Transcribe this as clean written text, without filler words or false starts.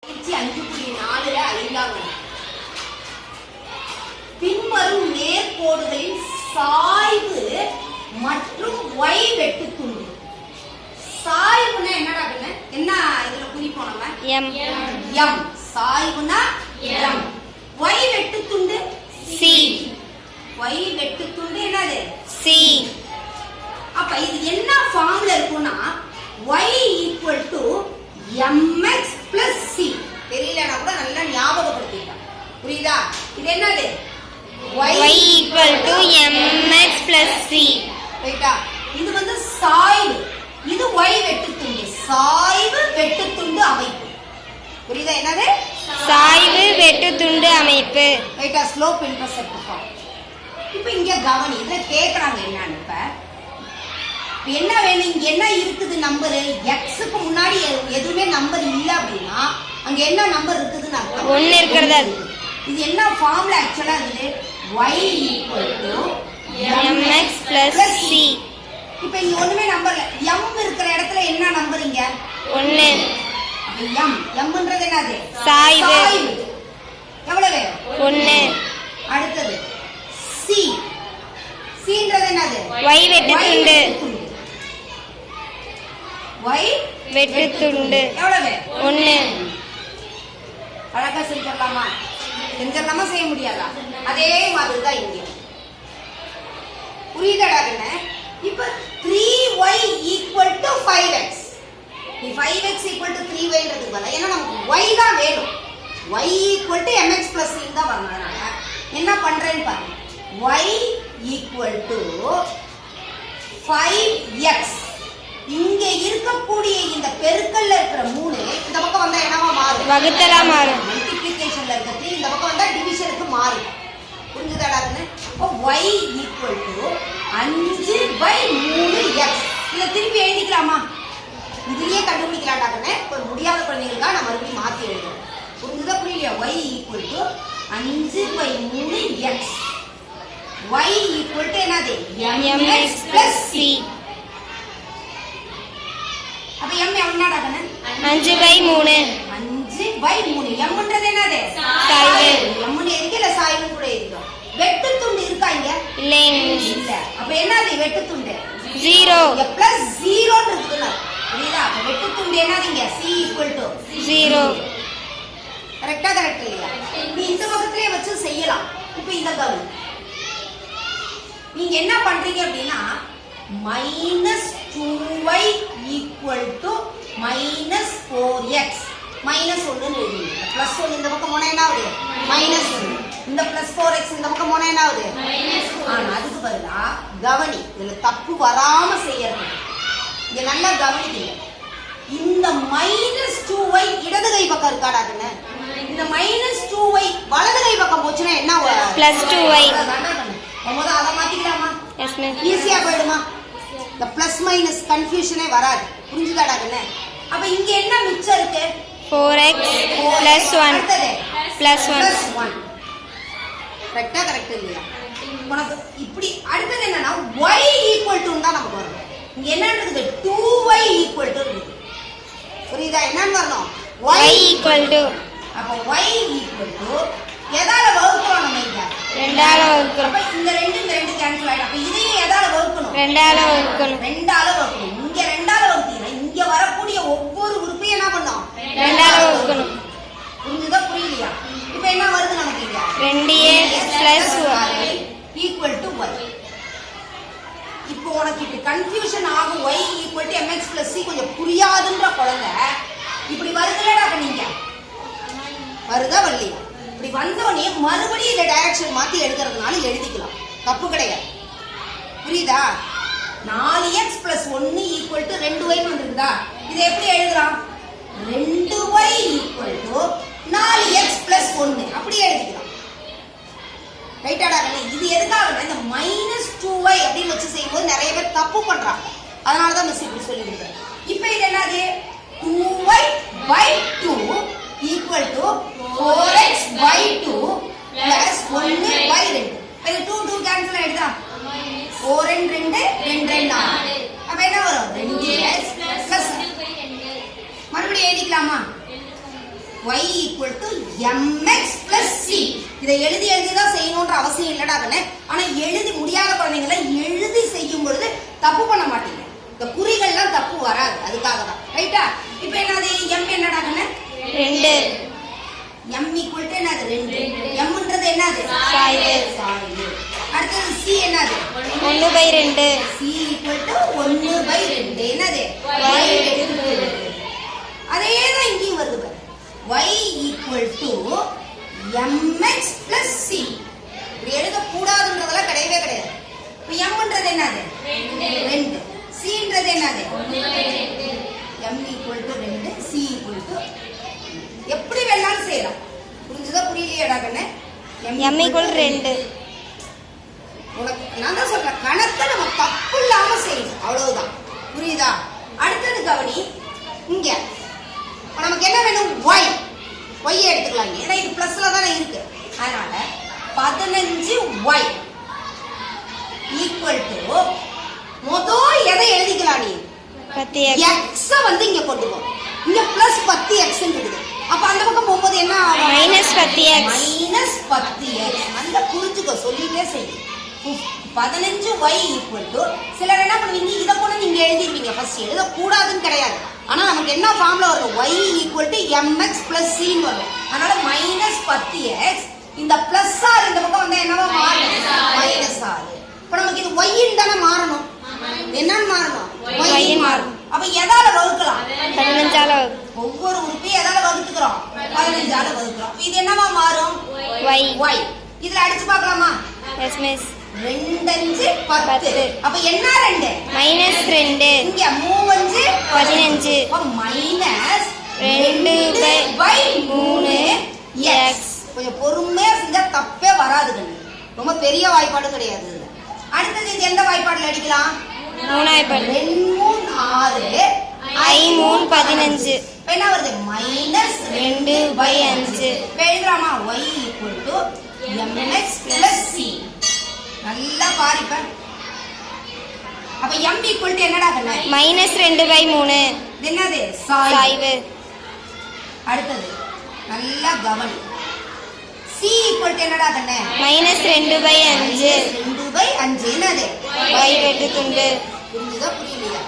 5.4 ஐந்தாவது பின்வரும் நேர்கோடுகளின் சாய்வு மற்றும் y வெட்டுத்துண்டு. சாய்வுனா என்னடா என்ன இதுல குறிப்போம் நம்ம m m சாய்வுனா m y வெட்டுத்துண்டு c y வெட்டுத்துண்டு என்னது c. அப்ப இது என்ன ஃபார்ம்ல இருக்கும்னா y mx plus c. தெரியலனா கூட நல்லா ஞாபகப்படுத்திக்கலாம். புரியுதா? இது என்னது y mx plus c. ரைட்டா? இது வந்து சாய்வு, இது y வெட்டுத்துண்டு, சாய்வு வெட்டுத்துண்டு அமைப்பு. புரியுதா? என்னது சாய்வு வெட்டுத்துண்டு அமைப்பு. ரைட்டா? Slope intercept form. இப்போ இங்க கவனி, இத கேக்குறாங்க என்னன்னு. இப்ப என்ன வேணும், இங்க என்ன இருக்குது நம்பர், எக்ஸுக்கு முன்னாடி எதுவுமே நம்பர் இல்ல அப்படின்னா அங்க என்ன நம்பர் இருக்குதுன்னு அர்த்தம், 1 இருக்குறது. இது என்ன ஃபார்ம்ல ஆக்சுவலா இருக்குது y mx plus c. இப்போ இங்க ஒண்ணுமே நம்பர்ல m இருக்கிற இடத்துல என்ன நம்பர் இங்க 1. அப்ப mன்றது என்னது சாய்வு. எவ்வளவு 1. அடுத்தது c, cன்றது என்னது y வெட்டுத்துண்டு. y வெட்டுத்துண்டு எவ்வளவு 1. அழகா செஞ்சிடலாமா? செஞ்சிடலாமா, செய்ய முடியாதா? அதே மாதிரி தான் இங்க. புரியுதாடா? இப்ப 3y equal to 5x. நீ 5x equal to 3yன்றதுக்கு பதிலா ஏன்னா நமக்கு y தான் வேணும், y equal to mx plus c தான் வரணும். அதனால என்ன பண்றேன்னு பாருங்க, y equal to 5x. இங்க இருக்கக்கூடிய இந்த பெருக்கல்ல இருக்கிற 3 இந்த பக்கம் வந்தா என்னவா மாறும், வகுத்தலா மாறும். மல்டிப்ளிகேஷன்ல இருக்கிறது இந்த பக்கம் வந்தா டிவிஷனுக்கு மாறும். புரிஞ்சுதாடா? அப்ப y equal to 5/3x. இத திருப்பி எழுதிக்கலாமா? இதுலயே கண்டுபிடிக்கலாம்டா. இப்ப முடியாத குழந்தைகளுக்காக நான் மறுபடியும் மாத்தி எழுதுறேன். புரிஞ்சுதா புரியலையா? y equal to 5/3x. y equal to என்னது mx plus c. அப்ப m என்னடா? 5/3. 5/3. mன்றது என்னது சாய்வு. mன்னு எதுக்கு இல்ல சாய்வுன்னு கூட எழுதிடும். வெட்டுத்துண்டு இருக்கா இங்க இல்ல. அப்ப என்னது வெட்டுத்துண்டு 0 பிளஸ் 0 இருக்குதுல. புரியுதா? அப்ப வெட்டுத்துண்டு என்னது இங்க c equal to 0. கரெக்ட்டா? கரெக்ட் இல்லையா? நீ இந்த பக்கத்திலே வச்சு செய்யலாம். இப்போ இந்த கவுன் நீங்க என்ன பண்றீங்க அப்படின்னா -2y equal to -4x. -1 ன்னு எழுதுங்க. +1 இந்த பக்கம் போனா என்ன ஆகுது -1. இந்த +4x இந்த பக்கம் போனா என்ன ஆகுது -4. ஆனா அதுக்கு பதிலா கவனி, இதுல தப்பு வராம செய்யணும். இங்க நல்லா கவனிக்கீங்க. இந்த -2y இடது கை பக்கம் இருக்காடாக்குன்னு, இந்த -2y வலது கை பக்கம் போச்சுன்னா என்ன +2y. முதல்ல அதை மாத்திக்கலாமா? Yes miss. ஈஸியா போயிடுமா? இந்த பிளஸ் மைனஸ் கன்ஃபியூஷனே வராது. புரிஞ்சுதாடாக்குன்னு? அப்ப இங்க என்ன மிச்சம் இருக்கு 4x plus 1 plus 1. கரெக்ட்டா? கரெக்ட் இல்லையா? உனக்கு இப்படி அடுத்தது என்னன்னா y equal to தான் நமக்கு வரும். இங்க என்ன இருக்குது 2y equal to இருக்கு. புரியுதா? என்னன்னு வரணும் y equal to. அப்ப y equal to எதால வகுக்கிறோம் நம்ம இங்க 2 ஆல வகுக்கிறோம். அப்ப இந்த 2 கேன்சல் ஆயிடும். அப்ப இதையும் எதால வகுக்கணும் 2 ஆல வகுக்கணும். 2 ஆல வகுக்கணும். இங்க 2 ஆல வகுத்தீங்கன்னா இங்க வரக்கூடிய ஒவ்வொரு உறுப்பையும் என்ன பண்ணோம் 2 ஆல வகுக்கணும். புரிஞ்சுதா புரியலையா? இப்போ என்ன வருது நமக்கு இங்க 2a plus 1 equal to y. இப்போ உனக்கு இப்படி கன்ஃபியூஷன் ஆகும். y equal to mx plus c கொஞ்சம் புரியாதுன்ற குழந்தை இப்படி வருதுலடா. அப்ப நீங்க வருதா வரலையா? இப்படி வந்தோடனே மறுபடியும் இந்த டைரக்ஷன் மாத்தி எடுக்கிறதுனால எழுதிக்கலாம், தப்பு கிடையாது. புரியுதா? 4x plus 1 equal to 2y வந்துருக்குதா? இதை எப்படி எழுதலாம் 2y equal to 4x plus 1 அப்படியே எழுதிக்கலாம். ரைட்டாடா? இது எதுக்காக இந்த -2y அப்படின்னு வச்சு செய்யும்போது நிறைய பேர் தப்பு பண்றாங்க. அதனால தான் மிஸ் இப்படி சொல்லி கொடுக்குறேன். இப்போ இது என்னது 2y/2 equal to 4x/2 plus 1/2. இது 2 கேன்சல் ஆயிடுதா? 4 2 2 2 4. அப்ப என்ன வரும் 2x plus மறுபடியும் எழுதிக்கலாமா? y equal to mx plus c. இதை எழுதி தான் செய்யணும்ன்ற அவசியம் இல்லடா கண்ணே. ஆனா எழுதி முடியாத குழந்தைங்களை எழுதி செய்யும் பொழுது தப்பு பண்ண மாட்டீங்க. இந்த குறிகள்லாம் தப்பு வராது, அதுக்காக தான். ரைட்டா? இப்போ என்னது m என்னடா கண்ணே? 2. m equal to என்னது 2. mன்றது என்னது? சாய்வு. சாய்வு. அடுத்தது c என்னது? 1/2. c equal to 1/2. என்னது? y வெட்டு 2. அதே தான் இங்கேயும் வருது பாரு. y equal to mx plus c. இது எழுத கூடாதுன்றதெல்லாம் கிடையவே கிடையாது. இப்போ mன்றது என்னது? 2. cன்றது என்னது? m equal to 2, c equal to எப்படி வேணாலும் செய்யலாம். புரிஞ்சுதா புரியலையாடா கண்ணே? m equal 2. உனக்கு நான் தான் சொல்றேன், கணக்கை நம்ம தப்பு இல்லாம செய்யணும், அவ்வளவுதான். புரியுதா? அடுத்தது கவனி. இங்க நமக்கு என்ன வேணும்? y. y எடுத்துக்கலாம், ஏன்னா இது பிளஸ்ல தானே இருக்கு. அதனால 15y ஈக்குவல் டு மொதல் எதை எழுதிக்கலாம்? நீ 10x. x வந்து இங்க கொண்டு போ. இங்க பிளஸ் 10x இருக்குது. அப்ப அந்த பக்கம் போகும்போது என்ன ஆகும்? -10x. -10x. நல்லா புரிஞ்சுக்கோ, சொல்லிட்டே செய்யும். 15y ஈக்குவல் டு, சிலர் என்ன பண்ணுவீங்க, இதை கூட நீங்க எழுதிருவீங்க. ஃபர்ஸ்ட் எழுத கூடாதுன்னு கிடையாது. ஆனா நமக்கு என்ன ஃபார்முலா வரும்? y equal to mx plus c ன்னு வரும். அதனால -10x இந்த பிளஸ் ஆர் இந்த பக்கம் வந்தா என்னவா மாறும்? -6. இப்போ நமக்கு இது y ன்னு தானே மாறணும். என்னன்னு மாறணும்? y ன்னு மாறணும். அப்ப எதால வகுக்கலாம்? 15ஆல. ஒவ்வொரு உறுப்பையும் எதால வகுத்துக்கிறோம்? 15ஆல வகுக்கிறோம். இது என்னவா மாறும்? y. இதுல அடிச்சு பார்க்கலாமா? Yes miss. 2 5 10. அப்ப என்ன 2? -2. இங்க 3 15. அப்ப -2/3 x. கொஞ்சம் பொறுமையா செஞ்சா தப்பே வராது. ரொம்ப பெரிய வாய்ப்பாடு கிடையாது இதுல. அடுத்தது இது எந்த வாய்ப்பாடுல அடிக்கலாம்? 3 வாய்ப்பாடு. 2 6 I3 15. இப்ப என்ன வருது? -2/5. இப்ப எழுதுறாமா? y equal to mx plus c. நல்லா பாருப்ப. அப்ப m equal to என்னடா கண்ணா? -2/3. இது என்னது? சாய்வு. சாய்வு. அடுத்தது நல்லா கவனி. c equal to என்னடா கண்ணா? -2/5. 2/5. என்னது? y வெட்டு துண்டு. புரியுதா புரியலையா?